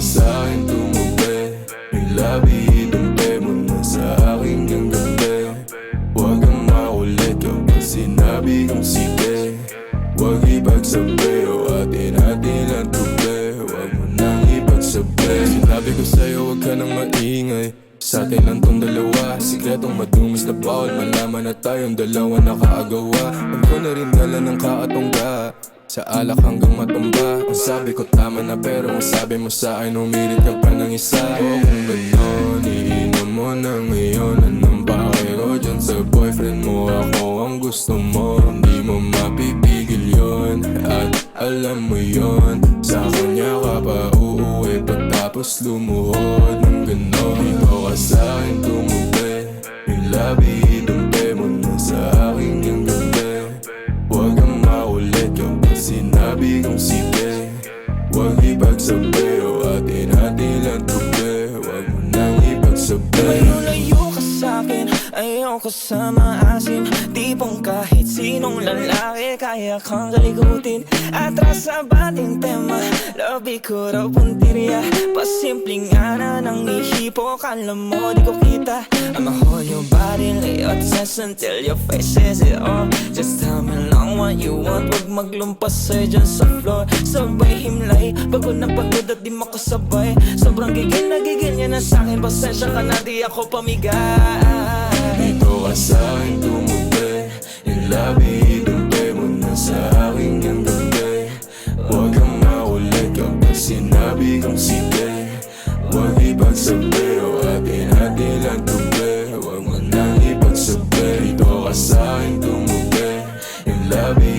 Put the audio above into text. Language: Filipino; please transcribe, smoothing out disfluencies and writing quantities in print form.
sa'kin tumubi, yung labi idumpe mo na sa aking ang gabi. Huwag kang makulit kapag sinabi kong sige. Huwag ipagsabi o atin-atin ang tubi. Huwag mo nang ipagsabi. Sinabi ko sa'yo huwag ka nang maingay. Sa atin lang tong dalawa, sikretong madumis na bawal malaman na tayong dalawa nakaagawa. Huwag ko na rin dala ng kaatongga, sa alak hanggang matumba. Ang sabi ko tama na pero ang sabi mo sa'kin humirit ka pa ng isa. O kung gano'n, iinom mo na ngayon. Anong pakiro dyan sa boyfriend mo? Ako ang gusto mo, hindi mo mapipigil yun. At alam mo yun, sa kanya ka pa uuwi pagtapos lumuhod ng gano'n. Dito ka sa'kin tumubi, yung labi idumpe mo na sa aking yung gabi. Huwag kang makulit kapag sinabi kong sige. Huwag ipagsabi o atin-atin lang tubi. Huwag mo nang ipagsabi. Layo ka sa'kin, ayaw ko sa maasim. Tipong kahit sinong lalaki kaya kang kalikutin. Atras sa bating tema, labi ko raw puntirya. Pasimpleng ana ng ihipo, kala mo di ko kita. I'ma hold your body, lay out sense until your face says it all. Just tell me lang what you want, wag maglumpas sa'yo dyan sa floor. Sabay himlay, pagod na pagod at di makasabay. Sobrang gigil na gigil niya na sa'kin, pasensya ka na di ako pamigay. Dito ka sa'kin tumubi, yung labi idumpe mo na sa aking yung gabi. Huwag kang makulit kapag sinabi kong sige. Huwag ipagsabi o atin-atin lang tubi. Huwag mo nang ipagsabi. Dito ka sa'kin tumubi, yung labi